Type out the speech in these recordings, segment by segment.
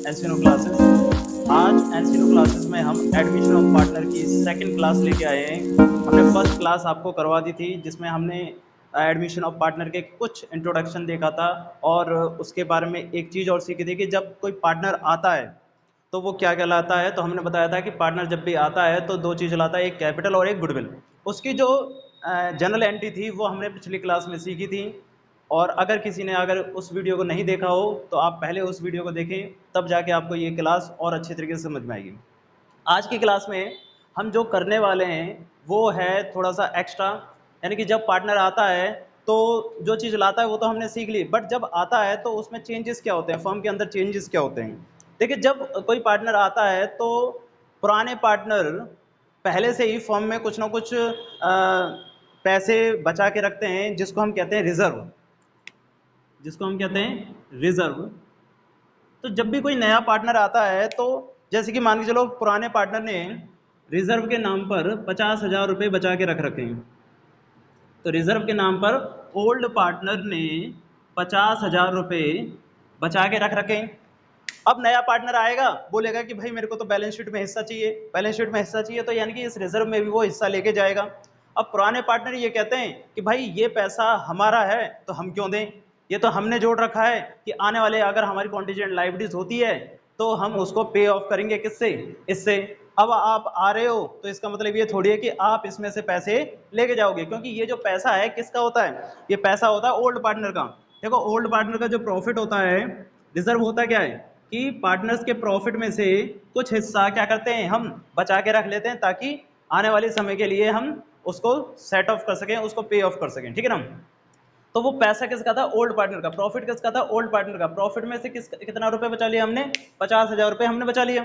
एनसीनो classes. आज एनसीनो classes में हम एडमिशन ऑफ पार्टनर की सेकंड क्लास लेके आए हैं। हमने फर्स्ट क्लास आपको करवा दी थी जिसमें हमने एडमिशन ऑफ पार्टनर के कुछ इंट्रोडक्शन देखा था और उसके बारे में एक चीज़ और सीखी थी कि जब कोई पार्टनर आता है तो वो क्या कहलाता है। तो हमने बताया था कि पार्टनर जब भी आता है तो दो चीज़ लाता है, एक कैपिटल और एक गुडविल। उसकी जो जनरल एंट्री थी वो हमने पिछली क्लास में सीखी थी। और अगर किसी ने अगर उस वीडियो को नहीं देखा हो तो आप पहले उस वीडियो को देखें, तब जाके आपको ये क्लास और अच्छे तरीके से समझ में आएगी। आज की क्लास में हम जो करने वाले हैं वो है थोड़ा सा एक्स्ट्रा, यानी कि जब पार्टनर आता है तो जो चीज़ लाता है वो तो हमने सीख ली, बट जब आता है तो उसमें चेंजेस क्या होते हैं, फर्म के अंदर चेंजेस क्या होते हैं। देखिए, जब कोई पार्टनर आता है तो पुराने पार्टनर पहले से ही फर्म में कुछ ना कुछ पैसे बचा के रखते हैं जिसको हम कहते हैं रिजर्व, जिसको हम कहते हैं रिजर्व। तो जब भी कोई नया पार्टनर आता है तो जैसे कि मान के चलो पुराने पार्टनर ने रिजर्व के नाम पर 50,000 रुपये बचा के रख रखे हैं। तो रिजर्व के नाम पर ओल्ड पार्टनर ने 50,000 रुपये बचा के रख रखे हैं। अब नया पार्टनर आएगा, बोलेगा कि भाई मेरे को तो बैलेंस शीट में हिस्सा चाहिए, बैलेंस शीट में हिस्सा चाहिए, तो यानी कि इस रिजर्व में भी वो हिस्सा लेके जाएगा। अब पुराने पार्टनर ये कहते हैं कि भाई ये पैसा हमारा है तो हम क्यों दें, ये तो हमने जोड़ रखा है कि आने वाले अगर हमारी कॉन्टीजेंट लायबिलिटीज होती है तो हम उसको पे ऑफ करेंगे, किससे, इससे। अब आप आ रहे हो तो इसका मतलब ये थोड़ी है कि आप इसमें से पैसे लेके जाओगे, क्योंकि ये जो पैसा है किसका होता है, ये पैसा होता है ओल्ड पार्टनर का। देखो, ओल्ड पार्टनर का जो प्रॉफिट होता है, रिजर्व होता क्या है कि पार्टनर्स के प्रॉफिट में से कुछ हिस्सा क्या करते हैं, हम बचा के रख लेते हैं ताकि आने वाले समय के लिए हम उसको सेट ऑफ कर सकें, उसको पे ऑफ कर सकें, ठीक है ना। तो वो पैसा किसका था, ओल्ड पार्टनर का। प्रॉफिट किसका था, ओल्ड पार्टनर का। प्रॉफिट में से कितना रुपए बचा लिया हमने, 50,000 रुपये हमने बचा लिया।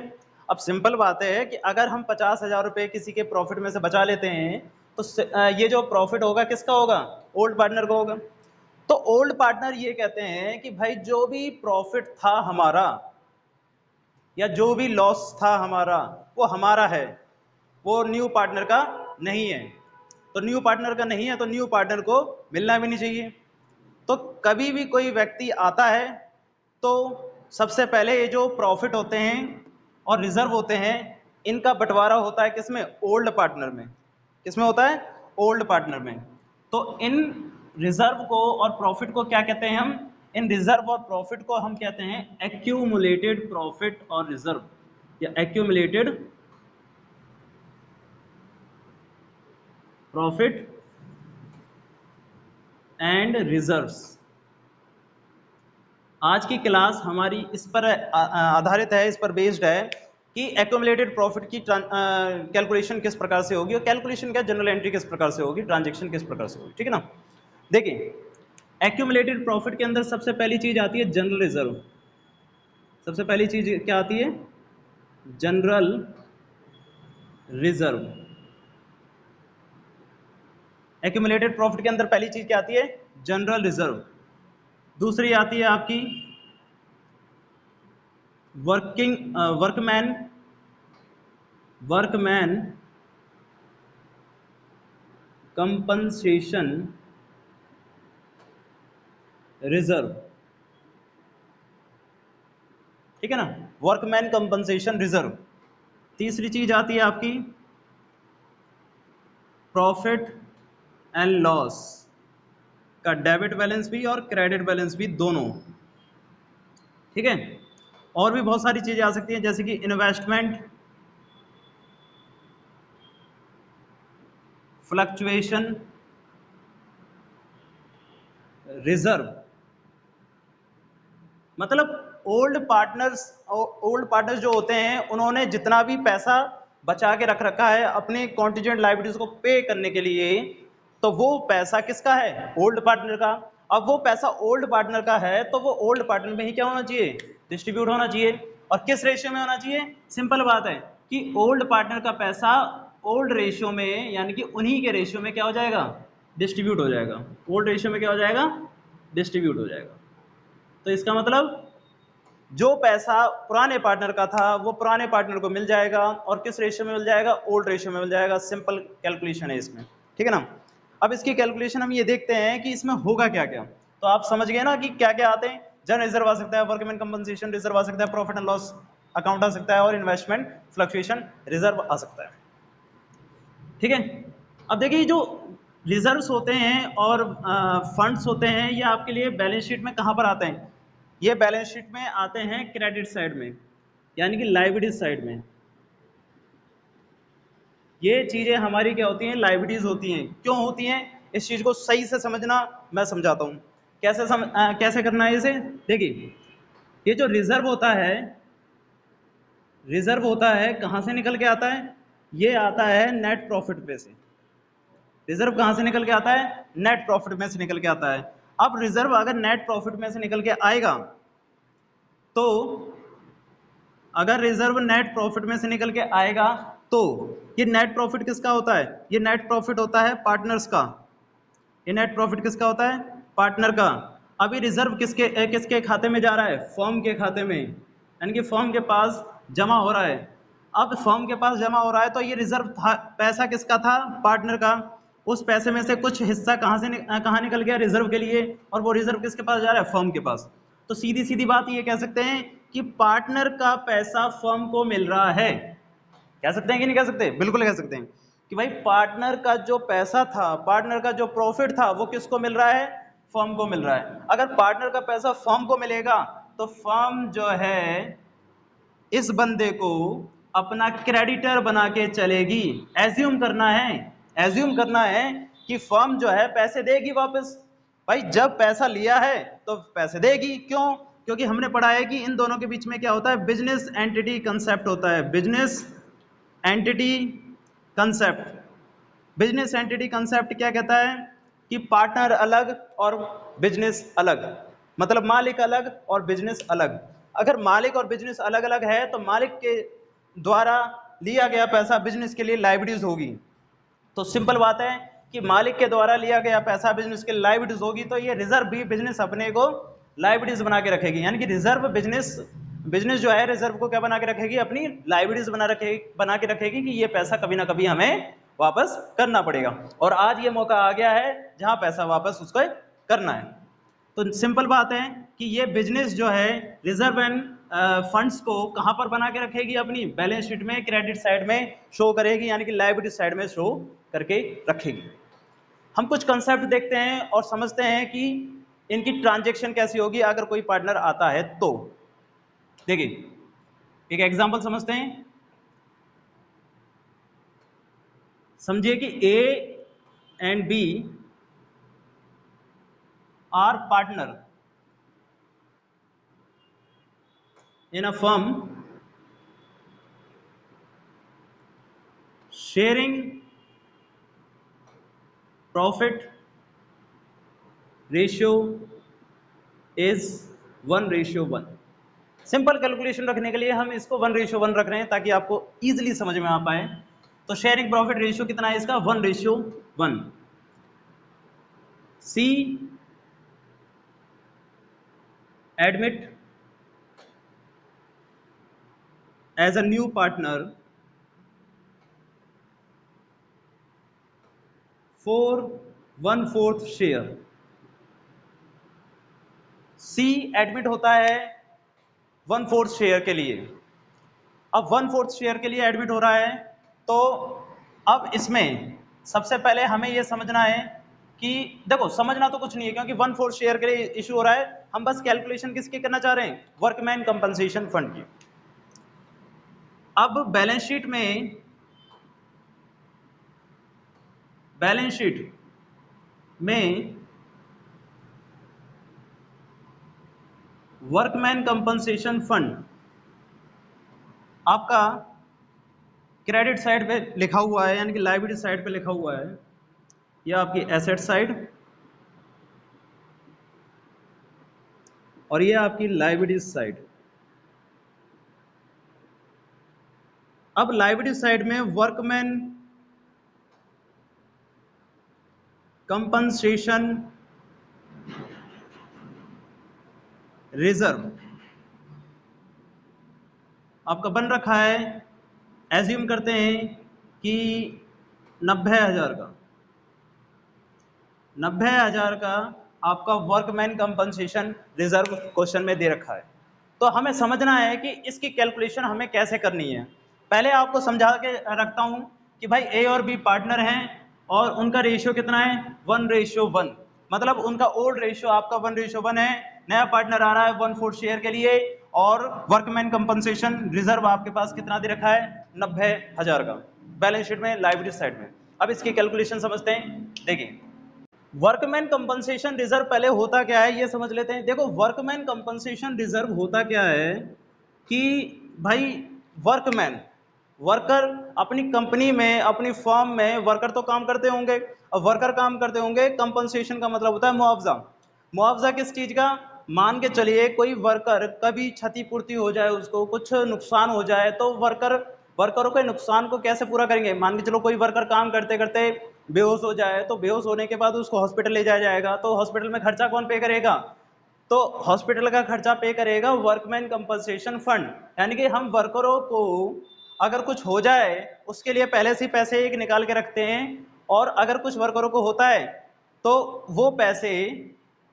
अब सिंपल बात है कि अगर हम 50,000 रुपये किसी के प्रॉफिट में से बचा लेते हैं तो ये जो प्रॉफिट होगा किसका होगा, ओल्ड पार्टनर का होगा। तो ओल्ड पार्टनर ये कहते हैं कि भाई जो भी प्रॉफिट था हमारा या जो भी लॉस था हमारा वो हमारा है, वो न्यू पार्टनर का नहीं है। तो न्यू पार्टनर का नहीं है तो न्यू पार्टनर को मिलना भी नहीं चाहिए। तो कभी भी कोई व्यक्ति आता है तो सबसे पहले ये जो प्रॉफिट होते हैं और रिजर्व होते हैं इनका बंटवारा होता है किसमें, ओल्ड पार्टनर में। किसमें होता है, ओल्ड पार्टनर में। तो इन रिजर्व को और प्रॉफिट को क्या कहते हैं हम, इन रिजर्व और प्रॉफिट को हम कहते हैं एक्यूमुलेटेड प्रॉफिट और रिजर्व, या एक्यूमुलेटेड प्रॉफिट एंड रिजर्व्स। आज की क्लास हमारी इस पर आधारित है, इस पर बेस्ड है कि एक्यूमुलेटेड प्रॉफिट की कैलकुलेशन किस प्रकार से होगी और कैलकुलेशन क्या, जनरल एंट्री किस प्रकार से होगी, ट्रांजैक्शन किस प्रकार से होगी, ठीक है ना। देखिए, एक्यूमुलेटेड प्रॉफिट के अंदर सबसे पहली चीज आती है जनरल रिजर्व। सबसे पहली चीज क्या आती है, जनरल रिजर्व। एक्यूमुलेटेड प्रॉफिट के अंदर पहली चीज क्या आती है, जनरल रिजर्व। दूसरी आती है आपकी वर्कमैन कंपनसेशन रिजर्व, ठीक है ना, वर्कमैन कंपनसेशन रिजर्व। तीसरी चीज आती है आपकी प्रॉफिट एंड लॉस का डेबिट बैलेंस भी और क्रेडिट बैलेंस भी दोनों, ठीक है। और भी बहुत सारी चीजें आ सकती हैं जैसे कि इन्वेस्टमेंट फ्लक्चुएशन रिजर्व। मतलब ओल्ड पार्टनर्स जो होते हैं उन्होंने जितना भी पैसा बचा के रख रखा है अपने कॉन्टीजेंट लायबिलिटीज को पे करने के लिए, तो वो पैसा किसका है, ओल्ड पार्टनर का। अब वो पैसा ओल्ड पार्टनर का है तो वो ओल्ड पार्टनर में ही क्या होना चाहिए, डिस्ट्रीब्यूट होना चाहिए। और किस रेशियो में होना चाहिए, सिंपल बात है कि ओल्ड पार्टनर का पैसा ओल्ड रेशियो में, यानी कि उन्हीं के रेशियो में क्या हो जाएगा, डिस्ट्रीब्यूट हो जाएगा। ओल्ड रेशियो में क्या हो जाएगा, डिस्ट्रीब्यूट हो जाएगा। तो इसका मतलब जो पैसा पुराने पार्टनर का था वो पुराने पार्टनर को मिल जाएगा, और किस रेशियो में मिल जाएगा, ओल्ड रेशियो में मिल जाएगा। सिंपल कैलकुलेशन है इसमें, ठीक है ना। अब इसकी कैलकुलेशन हम ये देखते हैं कि इसमें होगा क्या क्या। तो आप समझ गए ना कि क्या क्या आते हैं, जनरल रिजर्व आ सकता है, वर्कमैन कंपनसेशन रिजर्व आ सकता है, प्रॉफिट एंड लॉस अकाउंट आ सकता है, और इन्वेस्टमेंट फ्लक्चुएशन रिजर्व आ सकता है। ठीक है, अब देखिए जो रिजर्व्स होते हैं और फंड्स होते हैं, ये आपके लिए बैलेंस शीट में कहां पर आते हैं? ये बैलेंस शीट में आते हैं क्रेडिट साइड में, यानी कि लायबिलिटीज साइड में। ये चीजें हमारी क्या होती हैं? लायबिलिटीज होती हैं। क्यों होती हैं? इस चीज को सही से समझना, मैं समझाता हूं कैसे करना है इसे। देखिए, ये जो रिजर्व होता है कहां से निकल के आता है? ये आता है नेट प्रॉफिट पे से। रिजर्व कहां से निकल के आता है? नेट प्रॉफिट में से निकल के आता है। अब रिजर्व अगर नेट प्रॉफिट में से निकल के आएगा, तो अगर रिजर्व नेट प्रॉफिट में से निकल के आएगा, तो ये नेट प्रॉफिट किसका होता है? ये नेट प्रॉफिट होता है पार्टनर्स का। ये नेट प्रॉफिट किसका होता है? पार्टनर का। अभी रिजर्व किसके किसके खाते में जा रहा है? फर्म के खाते में, यानी कि फर्म के पास जमा हो रहा है। अब फर्म के पास जमा हो रहा है, तो ये रिजर्व था, पैसा किसका था? पार्टनर का। उस पैसे में से कुछ हिस्सा कहां निकल गया? रिजर्व के लिए। और वो रिजर्व किसके पास जा रहा है? फर्म के पास। तो सीधी सीधी बात ये कह सकते हैं कि पार्टनर का पैसा फर्म को मिल रहा है। कह सकते हैं कि नहीं कह सकते? बिल्कुल कह सकते हैं कि भाई पार्टनर का जो पैसा था, पार्टनर का जो प्रॉफिट था, वो किसको मिल रहा है? फर्म को मिल रहा है। अगर पार्टनर का पैसा फर्म को मिलेगा, तो फर्म जो है इस बंदे को अपना क्रेडिटर बना के चलेगी। एज्यूम करना है कि फर्म जो है पैसे देगी वापस। भाई जब पैसा लिया है तो पैसे देगी। क्यों? क्योंकि हमने पढ़ा है कि इन दोनों के बीच में क्या होता है? बिजनेस एंटिटी कंसेप्ट होता है। Business entity concept. Business entity concept क्या कहता है? कि पार्टनर अलग और बिजनेस अलग, मतलब मालिक अलग और बिजनेस अलग। अगर मालिक और बिजनेस अलग अलग है, तो मालिक के द्वारा लिया गया पैसा बिजनेस के लिए लायबिलिटीज होगी। तो सिंपल बात है कि मालिक के द्वारा लिया गया पैसा बिजनेस के लिए लायबिलिटीज होगी, तो ये रिजर्व भी बिजनेस अपने को लायबिलिटीज बना के रखेगी। यानी कि रिजर्व बिजनेस जो है रिजर्व को क्या बना के रखेगी? अपनी लायबिलिटीज बना के रखेगी कि ये पैसा कभी ना कभी हमें वापस करना पड़ेगा। और आज ये मौका आ गया है जहां पैसा वापस उसको करना है। तो सिंपल बात है कि ये बिजनेस जो है रिजर्व एंड फंड्स को कहां पर बना के रखेगी? अपनी बैलेंस शीट में क्रेडिट साइड में शो करेगी, यानी कि लायबिलिटी साइड में शो करके रखेगी। हम कुछ कंसेप्ट देखते हैं और समझते हैं कि इनकी ट्रांजैक्शन कैसी होगी अगर कोई पार्टनर आता है तो। देखिए, एक एग्जांपल समझते हैं। समझिए कि A and B are partner in a firm sharing profit ratio is 1:1। Simple calculation रखने के लिए हम इसको 1:1 रख रहे हैं ताकि आपको इजीली समझ में आ पाए। तो शेयरिंग प्रॉफिट रेशियो कितना है इसका? 1:1। C admit as a new partner for 1/4 share. C admit होता है 1/4 शेयर के लिए। अब 1/4 शेयर के लिए एडमिट हो रहा है, तो अब इसमें सबसे पहले हमें यह समझना है कि देखो, समझना तो कुछ नहीं है क्योंकि 1/4 शेयर के लिए इशू हो रहा है। हम बस कैलकुलेशन किसकी करना चाह रहे हैं? वर्कमैन कंपनसेशन फंड की। अब बैलेंस शीट में वर्कमैन कंपनसेशन फंड आपका क्रेडिट साइड पे लिखा हुआ है, यानी कि लायबिलिटी साइड पे लिखा हुआ है। यह आपकी एसेट साइड और यह आपकी लायबिलिटी साइड। अब लायबिलिटी साइड में वर्कमैन कंपनसेशन रिजर्व आपका बन रखा है। एज्यूम करते हैं कि 90,000 का आपका वर्कमैन कंपनसेशन रिजर्व क्वेश्चन में दे रखा है। तो हमें समझना है कि इसकी कैलकुलेशन हमें कैसे करनी है। पहले आपको समझा के रखता हूं कि भाई ए और बी पार्टनर हैं और उनका रेशियो कितना है 1:1, मतलब उनका ओल्ड रेशियो आपका 1:1 है। नया पार्टनर आ रहा है 1/4 शेयर के लिए और वर्कमैन कंपनसेशन रिजर्व आपके पास कितना दे रखा है 90,000 का बैलेंस शीट में लाइबिलिटी साइड में। अब इसकी कैलकुलेशन समझते हैं। देखिए वर्कमैन कंपनसेशन रिजर्व पहले होता क्या है ये समझ लेते हैं। देखो वर्कमैन कंपनसेशन रिजर्व होता क्या है कि भाई वर्कमैन वर्कर अपनी कंपनी में अपनी फर्म में वर्कर तो काम करते होंगे और वर्कर काम करते होंगे। कंपनसेशन का मतलब होता है मुआवजा। मुआवजा किस चीज का? मान के चलिए कोई वर्कर कभी क्षतिपूर्ति हो जाए, उसको कुछ नुकसान हो जाए तो वर्करों के नुकसान को कैसे पूरा करेंगे? मान के चलो कोई वर्कर काम करते करते बेहोश हो जाए तो बेहोश होने के बाद उसको हॉस्पिटल ले जाया जाएगा, तो हॉस्पिटल में खर्चा कौन पे करेगा? तो हॉस्पिटल का खर्चा पे करेगा वर्कमैन कंपनसेशन फंड। यानी कि हम वर्करों को अगर कुछ हो जाए उसके लिए पहले से पैसे एक निकाल के रखते हैं और अगर कुछ वर्करों को होता है तो वो पैसे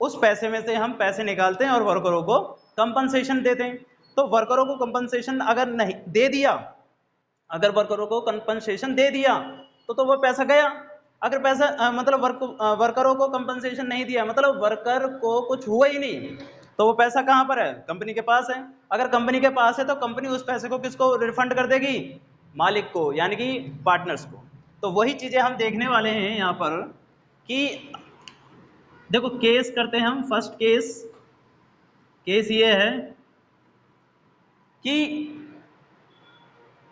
उस पैसे में से हम पैसे निकालते हैं और वर्करों को कंपनसेशन देते हैं। तो वर्करों को कंपनसेशन अगर नहीं दे दिया, अगर वर्करों को कंपनसेशन दे दिया तो वो पैसा गया। अगर पैसा मतलब वर्करों को कंपनसेशन नहीं दिया मतलब वर्कर को कुछ हुआ ही नहीं तो वो पैसा कहां पर है? कंपनी के पास है। अगर कंपनी के पास है तो कंपनी उस पैसे को किसको रिफंड कर देगी? मालिक को, यानी कि पार्टनर्स को। तो वही चीजें हम देखने वाले हैं यहां पर कि देखो केस करते हैं हम। फर्स्ट केस ये है कि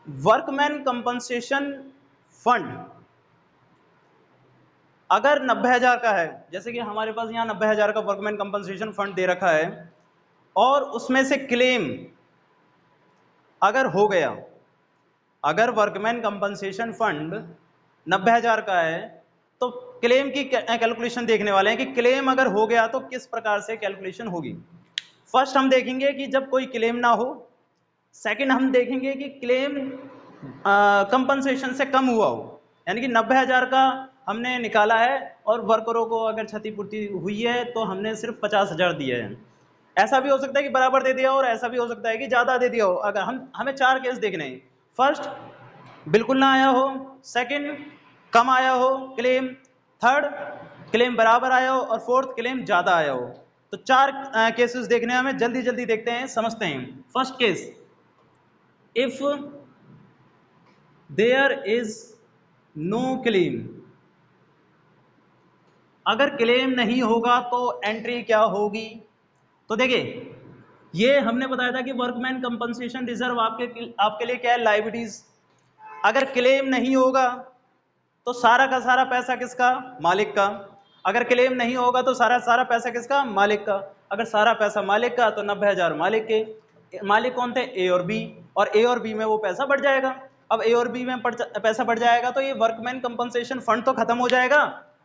वर्कमैन कंपनसेशन फंड अगर 90,000 का है, जैसे कि हमारे पास यहाँ 90,000 का वर्कमैन कंपनसेशन फंड दे रखा है और उसमें से क्लेम अगर हो गया, अगर वर्कमैन कंपनसेशन फंड 90,000 का है तो क्लेम की कैलकुलेशन देखने वाले हैं कि क्लेम अगर हो गया तो किस प्रकार से कैलकुलेशन होगी। फर्स्ट हम देखेंगे कि जब कोई क्लेम ना हो। सेकंड हम देखेंगे कि क्लेम कंपनसेशन से कम हुआ हो, यानी कि 90,000 का हमने निकाला है और वर्करों को अगर क्षतिपूर्ति हुई है तो हमने सिर्फ 50,000 दिए हैं। ऐसा भी हो सकता है कि बराबर दे दिया हो और ऐसा भी हो सकता है कि ज्यादा दे दिया हो। अगर हमें 4 केस देखने हैं। फर्स्ट बिल्कुल ना आया हो, सेकंड कम आया हो क्लेम, थर्ड क्लेम बराबर आया हो और फोर्थ क्लेम ज्यादा आया हो। तो 4 केसेस देखने हैं हमें, जल्दी जल्दी देखते हैं, समझते हैं। First case, if there is no claim, अगर क्लेम नहीं होगा तो एंट्री क्या होगी? तो देखिए ये हमने बताया था कि वर्कमैन कंपनसेशन रिजर्व आपके लिए क्या है? लायबिलिटीज। अगर क्लेम नहीं होगा तो सारा का सारा पैसा किसका? मालिक का। अगर क्लेम नहीं होगा तो सारा पैसा किसका? मालिक का। अगर सारा पैसा मालिक का तो 90,000 मालिक के। मालिक कौन थे? ए और बी। और ए और बी में वो पैसा बढ़ जाएगा। अब ए और बी में पैसा बढ़ जाएगा तो ये वर्कमैन कंपनसेशन फंड तो खत्म हो जाएगा।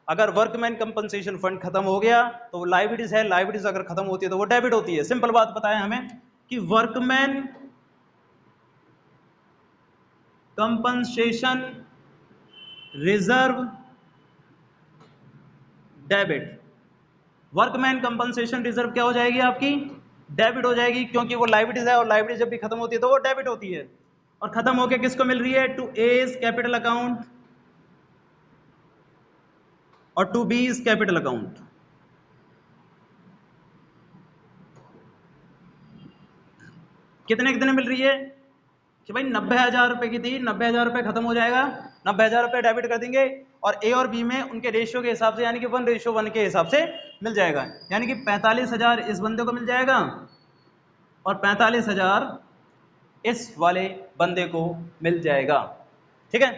अगर वर्कमैन कंपनसेशन फंड खत्म हो गया तो वो लायबिलिटीज है, लायबिलिटीज अगर खत्म होती है तो वो डेबिट होती है। सिंपल बात बताएं हमें कि workman compensation reserve debit. Workman compensation reserve क्या हो जाएगी? आपकी डेबिट हो जाएगी, क्योंकि वो लायबिलिटीज है और लायबिलिटी जब भी खत्म होती है तो वो डेबिट होती है। और खत्म होके किसको मिल रही है? टू एज कैपिटल अकाउंट और टू बीज कैपिटल अकाउंट। कितने मिल रही है कि भाई 90,000 रुपए की थी, 90,000 रुपए खत्म हो जाएगा, 90,000 रुपए डेबिट कर देंगे और ए और बी में उनके रेशियो के हिसाब से यानी कि 1:1 के हिसाब से मिल जाएगा। यानी कि 45,000 इस बंदे को मिल जाएगा और 45,000 इस वाले बंदे को मिल जाएगा। ठीक है,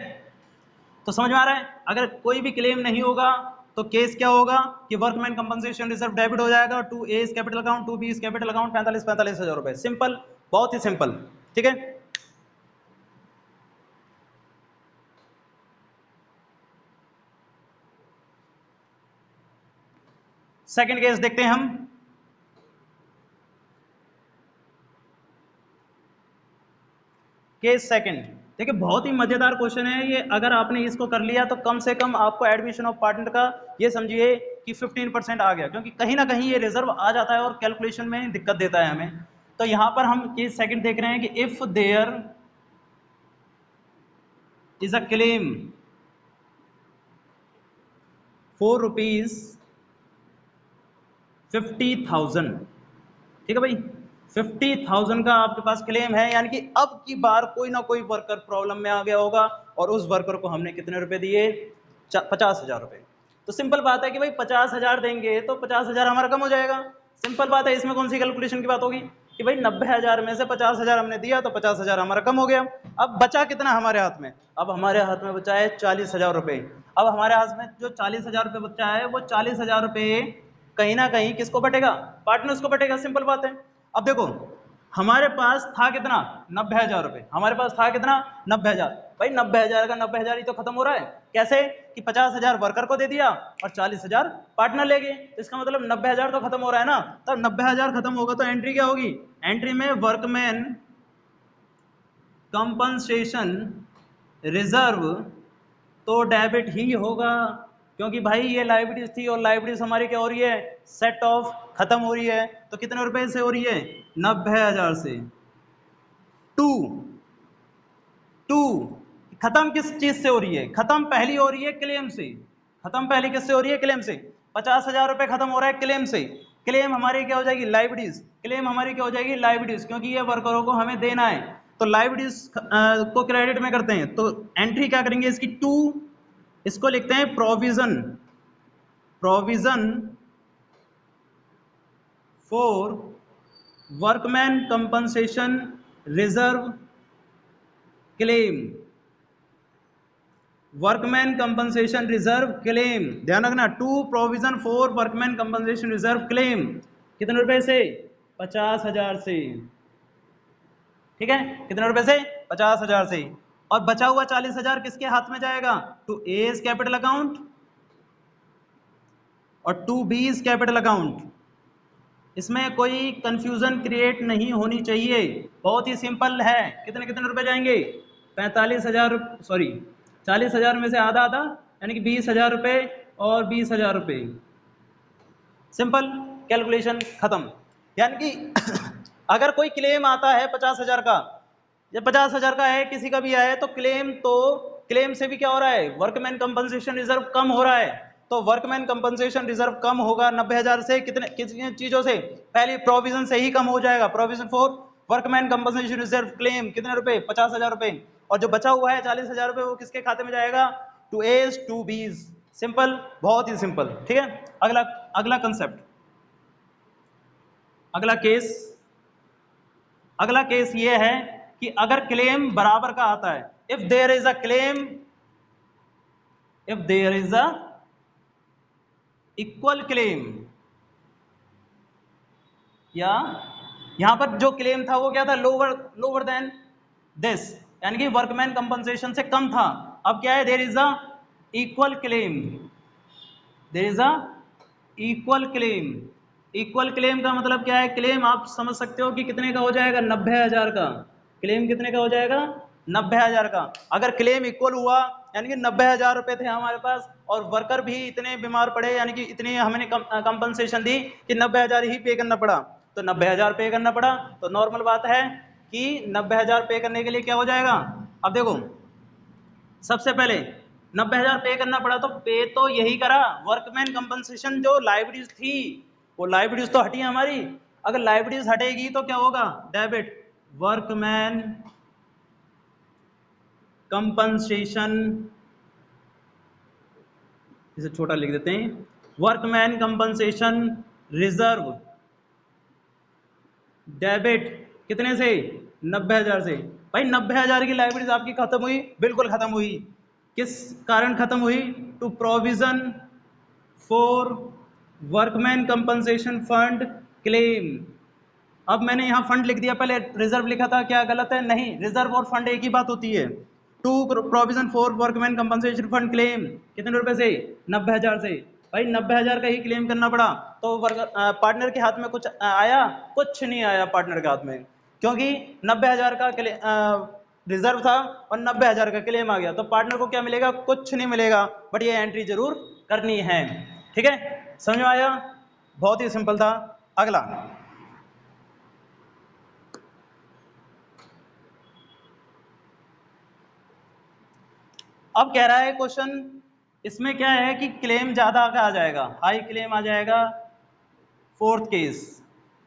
तो समझ में आ रहा है? अगर कोई भी क्लेम नहीं होगा तो केस क्या होगा कि वर्कमैन कंपनसेशन रिजर्व डेबिट हो जाएगा, to A is capital account, to B is capital account, 45,000 रुपए। सिंपल, बहुत ही सिंपल। ठीक है, सेकंड केस देखते हैं हम। केस सेकंड, देखिए बहुत ही मजेदार क्वेश्चन है ये। अगर आपने इसको कर लिया तो कम से कम आपको एडमिशन ऑफ पार्टनर का ये समझिए कि 15% आ गया, क्योंकि कहीं ना कहीं ये रिजर्व आ जाता है और कैलकुलेशन में दिक्कत देता है हमें। तो यहां पर हम केस सेकंड देख रहे हैं कि if there is a claim for ₹50,000, ठीक है भाई, 50,000 का आपके पास क्लेम है, यानी कि अब की बार कोई ना कोई वर्कर प्रॉब्लम में आ गया होगा और उस वर्कर को हमने कितने रुपए दिए, 50,000 रुपए। तो सिंपल बात है कि भाई 50,000 देंगे तो 50,000 हमारा कम हो जाएगा। सिंपल बात है, इसमें कौन सी कैलकुलेशन की बात होगी कि भाई 90,000 में से 50,000 हमने दिया तो 50,000 हमारा कम हो गया। अब बचा कितना हमारे हाथ में, अब हमारे हाथ में बचा है 40,000 रुपए। अब हमारे हाथ में जो 40,000 रुपए बचा है वो 40,000 रुपए कहीं ना कहीं किसको बटेगा, पार्टनर्स को बटेगा, सिंपल बात है। अब देखो हमारे पास था कितना, 90,000 रुपए, हमारे पास था कितना, 90,000। भाई 90,000 का 90,000 ही तो खत्म हो रहा है, कैसे कि 50,000 वर्कर को दे दिया और 40,000 पार्टनर ले गए, तो इसका मतलब 90,000 तो खत्म हो रहा है ना। तब 90,000 खत्म होगा तो एंट्री क्या होगी, एंट्री में वर्कमैन कंपनसेशन रिजर्व तो डेबिट ही होगा, क्योंकि भाई ये लाइबिलिटीज थी और लाइबिलिटीज हमारी क्या हो रही है, सेट ऑफ खत्म हो रही है। तो कितने रुपए से हो रही है, 90,000 से। टू टू खत्म किस चीज से हो रही है, खत्म पहली हो रही है क्लेम से, खत्म पहली किससे हो रही है, क्लेम से। 50,000 रुपए खत्म हो रहा है क्लेम से, क्लेम हमारी क्या हो जाएगी, लाइबिलिटीज, क्लेम हमारी क्या हो जाएगी, लाइबिलिटीज, क्योंकि ये वर्करों को हमें देना है। तो लाइबिलिटीज को क्रेडिट में करते हैं, तो एंट्री क्या करेंगे इसकी, टू, इसको लिखते हैं provision, provision for workman compensation reserve claim, workman compensation reserve claim, ध्यान रखना, to provision for workman compensation reserve claim, कितने रुपए से, 50,000 से, ठीक है, कितने रुपए से, 50,000 से। और बचा हुआ 40,000 किसके हाथ में जाएगा, टू एज कैपिटल अकाउंट और टू बीज कैपिटल अकाउंट। इसमें कोई कंफ्यूजन क्रिएट नहीं होनी चाहिए, बहुत ही सिंपल है। कितने कितने रुपए जाएंगे, 45,000, सॉरी 40,000 में से आधा आधा, यानी कि 20,000 रुपए और 20,000 रुपए, सिंपल कैलकुलेशन खत्म। यानी कि अगर कोई क्लेम आता है 50,000 का, या 50,000 का है, किसी का भी आया है, तो क्लेम से भी क्या हो रहा है, वर्कमैन कंपनसेशन रिजर्व कम हो रहा है। तो वर्कमैन कंपनसेशन रिजर्व कम होगा 90,000 से, कितनी चीजों से, पहली प्रोविजन से ही कम हो जाएगा, provision for workman compensation reserve claim, कितने रुपए, 50,000 रुपए। और जो बचा हुआ है 40,000 रुपए, वो किसके खाते में जाएगा, टू एज टू बीज, सिंपल, बहुत ही सिंपल, ठीक है। अगला अगला कंसेप्ट, अगला केस ये है कि अगर क्लेम बराबर का आता है, if there is a claim, if there is a equal claim, या यहां पर जो क्लेम था वो क्या था, लोअर देन दिस, यानी कि वर्कमैन कंपनसेशन से कम था। अब क्या है, there is a equal claim, there is a equal claim. Equal claim का मतलब क्या है, क्लेम आप समझ सकते हो कि कितने का हो जाएगा, 90,000 का, क्लेम कितने का हो जाएगा, 90,000 का। अगर क्लेम इक्वल हुआ, यानी कि 90,000 रुपए थे हमारे पास और वर्कर भी इतने बीमार पड़े, यानी कि इतनी हमने कंपनसेशन दी कि 90,000 ही पे करना पड़ा, तो 90,000 पे करना पड़ा। तो नॉर्मल बात है कि 90,000 पे करने के लिए क्या हो जाएगा, अब देखो सबसे पहले 90,000 पे करना पड़ा, तो पे तो यही करा, वर्कमैन कंपनसेशन जो लाइबिलिटीज थी वो लाइबिलिटीज तो हटी हमारी। अगर लाइबिलिटीज हटेगी तो क्या होगा, डेबिट, वर्कमैन कंपनसेशन, इसे छोटा लिख देते हैं, वर्कमैन कंपनसेशन रिजर्व डेबिट, कितने से, 90,000 से। भाई 90,000 की लाइबिलिटीज आपकी खत्म हुई, बिल्कुल खत्म हुई, किस कारण खत्म हुई, to provision for workman compensation fund claim. अब मैंने यहाँ फंड लिख दिया, पहले रिजर्व लिखा था, क्या गलत है, नहीं, रिजर्व और फंड एक ही बात होती है। To provision for workman compensation fund claim, कितने रुपए से, 90,000 से। भाई 90,000 का ही क्लेम करना पड़ा, तो पार्टनर के हाथ में कुछ आया, कुछ नहीं आया पार्टनर के हाथ में, क्योंकि 90,000 का रिजर्व था और 90,000 का क्लेम आ गया, तो पार्टनर को क्या मिलेगा, कुछ नहीं मिलेगा, बट ये एंट्री जरूर करनी है, ठीक है। समझ में आया? बहुत ही सिंपल था। अगला, अब कह रहा है क्वेश्चन, इसमें क्या है कि क्लेम ज्यादा का आ जाएगा, हाई क्लेम आ जाएगा। फोर्थ केस,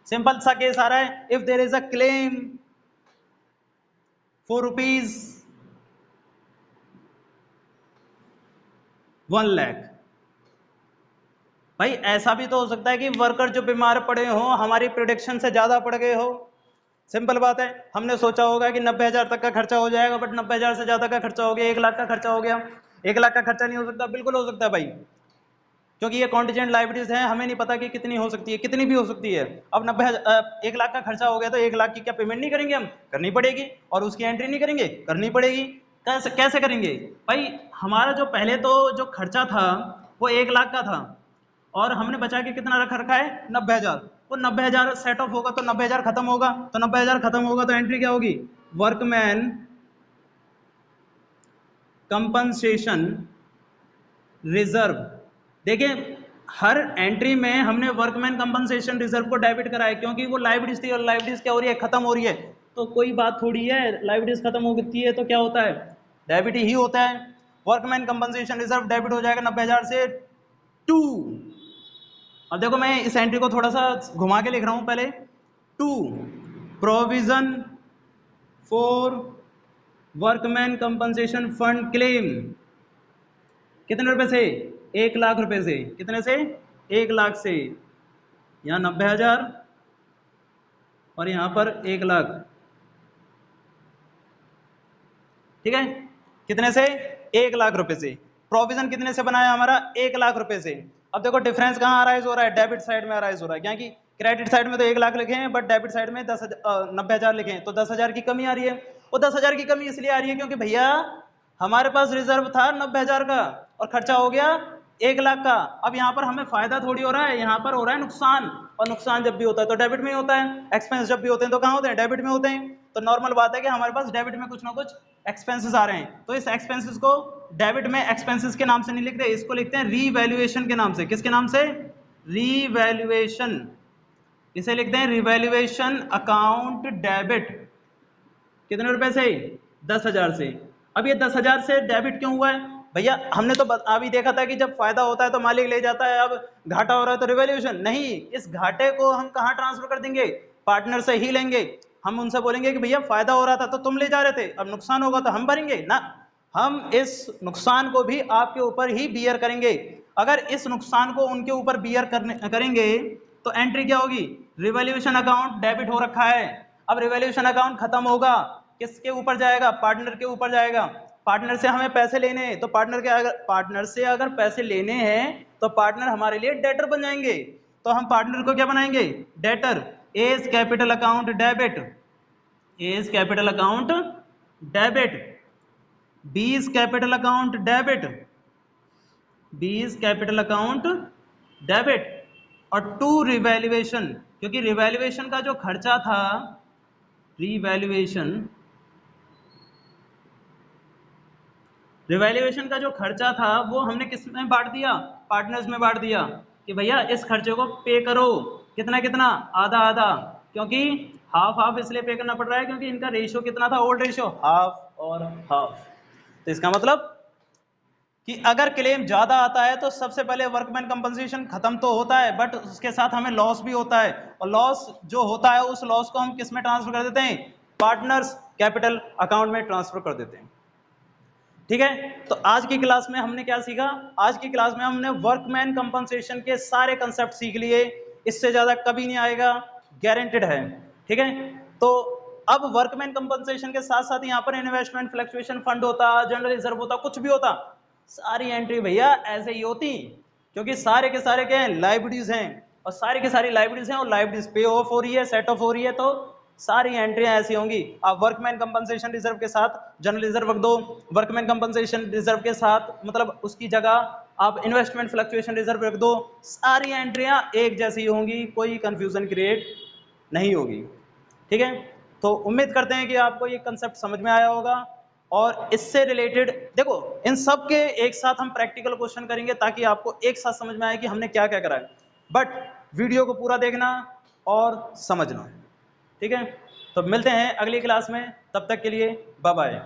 सिंपल सा केस आ रहा है, if there is a claim for rupees 1 lakh. भाई ऐसा भी तो हो सकता है कि वर्कर जो बीमार पड़े हो, हमारी प्रोडिक्शन से ज्यादा पड़ गए हो। सिंपल बात है, हमने सोचा होगा कि 90,000 तक का खर्चा हो जाएगा, बट 90,000 से ज्यादा का खर्चा हो गया, 1 लाख का खर्चा हो गया। 1 लाख का खर्चा नहीं हो सकता? बिल्कुल हो सकता है भाई, क्योंकि ये कॉन्टीजेंट लाइबिलिटीज हैं, हमें नहीं पता कि कितनी हो सकती है, कितनी भी हो सकती है। अब 1 लाख का खर्चा हो गया तो 1 लाख की क्या पेमेंट नहीं करेंगे हम? करनी पड़ेगी। और उसकी एंट्री नहीं करेंगे? करनी पड़ेगी। कैसे कैसे करेंगे भाई? हमारा जो पहले तो जो खर्चा था वो 1 लाख का था, और हमने बचा के कितना रख रखा है? 90,000। वो 90,000 सेट ऑफ होगा तो 90,000 खत्म होगा, तो 90,000 खत्म होगा तो एंट्री क्या होगी? Workman compensation reserve. देखिए, हर एंट्री में हमने वर्कमैन कंपनसेशन रिजर्व को डेबिट कराया, क्योंकि वो लाइबिलिटीज थी, और लाइबिलिटीज क्या हो रही है? खत्म हो रही है। तो कोई बात थोड़ी है, लाइबिलिटीज खत्म होती है तो क्या होता है? डेबिट ही होता है। वर्कमैन कंपनसेशन रिजर्व डेबिट हो जाएगा 90,000 से 2। अब देखो, मैं इस एंट्री को थोड़ा सा घुमा के लिख रहा हूं पहले। 2 provision for workman compensation fund claim. कितने रुपए से? 1 लाख रुपए से। कितने से? 1 लाख से। यहाँ 90,000 और यहाँ पर 1 लाख। ठीक है, कितने से? 1 लाख रुपए से। प्रोविजन कितने से बनाया हमारा? 1 लाख रुपए से। अब देखो डिफरेंस कहाँ अराइज हो रहा है? डेबिट साइड में अराइज हो रहा है, क्योंकि क्रेडिट साइड में तो 1 लाख लिखे हैं, बट डेबिट साइड में 90,000 लिखे हैं, तो 10,000 की कमी आ रही है। वो 10,000 की कमी इसलिए आ रही है क्योंकि भैया हमारे पास रिजर्व था 90,000 का और खर्चा हो गया 1 लाख का। अब यहाँ पर हमें फायदा थोड़ी हो रहा है, यहाँ पर हो रहा है नुकसान, और नुकसान जब भी होता है तो डेबिट में ही होता है। एक्सपेंस जब भी होते हैं तो कहाँ होते हैं? डेबिट में होते हैं। तो नॉर्मल बात है कि हमारे पास डेबिट में कुछ ना कुछ एक्सपेंसेस आ रहे हैं, तो इस एक्सपेंसेस को डेबिट में एक्सपेंसेस के नाम से नहीं लिखते, इसको लिखते हैं रीवैल्यूएशन के नाम से। किसके नाम से? रीवैल्यूएशन। इसे लिखते हैं रिवैल्यूएशन अकाउंट डेबिट। कितने रुपए से? 10,000 से। अब ये 10,000 से डेबिट क्यों हुआ है भैया? हमने तो अभी देखा था कि जब फायदा होता है तो मालिक ले जाता है, अब घाटा हो रहा है तो रिवैल्यूएशन। नहीं, इस घाटे को हम कहाँ ट्रांसफर कर देंगे? पार्टनर से ही लेंगे। हम उनसे बोलेंगे कि भैया फायदा हो रहा था तो तुम ले जा रहे थे, अब नुकसान होगा तो हम भरेंगे ना। हम इस नुकसान को भी आपके ऊपर ही बियर करेंगे। अगर इस नुकसान को उनके ऊपर बियर करेंगे तो एंट्री क्या होगी? रिवैल्यूएशन अकाउंट डेबिट हो रखा है। अब रिवैल्यूएशन अकाउंट खत्म होगा, किसके ऊपर जाएगा? पार्टनर के ऊपर जाएगा। पार्टनर से हमें पैसे लेने हैं, तो पार्टनर से अगर पैसे लेने हैं तो पार्टनर हमारे लिए डेटर बन जाएंगे। तो हम पार्टनर को क्या बनाएंगे? Debtor. A's capital account debit, A's capital account debit. B is capital account debit, B is capital account debit. और 2 रिवैल्यूएशन, क्योंकि रिवैल्यूएशन का जो खर्चा था, रिवैल्यूएशन का जो खर्चा था वो हमने किस में बांट दिया? पार्टनर्स में बांट दिया कि भैया इस खर्चे को पे करो। कितना कितना? आधा आधा। क्योंकि हाफ हाफ इसलिए पे करना पड़ रहा है क्योंकि इनका रेशियो कितना था? ओल्ड रेशियो, हाफ और हाफ। तो इसका मतलब कि अगर क्लेम ज्यादा आता है तो सबसे पहले वर्कमैन कंपनसेशन खत्म तो होता है, बट उसके साथ हमें लॉस भी होता है, और लॉस जो होता है उस लॉस को हम किस में ट्रांसफर कर देते हैं? पार्टनर्स कैपिटल अकाउंट में ट्रांसफर कर देते हैं। ठीक है, तो आज की क्लास में हमने क्या सीखा? आज की क्लास में हमने वर्कमैन कंपनसेशन के सारे कंसेप्ट सीख लिए, इससे ज्यादा कभी नहीं आएगा, गारंटेड है। ठीक है, तो अब वर्कमैन कंपनसेशन के साथ साथ यहाँ पर इन्वेस्टमेंट फ्लक्चुएशन फंड होता, जनरल रिजर्व होता, कुछ भी होता, सारी एंट्री भैया ऐसे ही होती, क्योंकि सारे के सारे क्या है? लाइबिलिटीज हैं, और सारी की सारी लाइबिलिटीज हैं, और लाइबिलिटीज पे ऑफ हो रही है, सेट ऑफ हो रही है, तो सारी एंट्रियां ऐसी होंगी। आप वर्कमैन कंपनसेशन रिजर्व के साथ जनरल रिजर्व रख दो, वर्कमैन कंपनसेशन रिजर्व के साथ मतलब उसकी जगह आप इन्वेस्टमेंट फ्लक्चुएशन रिजर्व रख दो, सारी एंट्रियां एक जैसी होंगी, कोई कंफ्यूजन क्रिएट नहीं होगी। ठीक है, तो उम्मीद करते हैं कि आपको ये कंसेप्ट समझ में आया होगा। और इससे रिलेटेड देखो इन सब के एक साथ हम प्रैक्टिकल क्वेश्चन करेंगे ताकि आपको एक साथ समझ में आए कि हमने क्या क्या करा है। बट वीडियो को पूरा देखना और समझना, ठीक है। तो मिलते हैं अगली क्लास में, तब तक के लिए बाय बाय।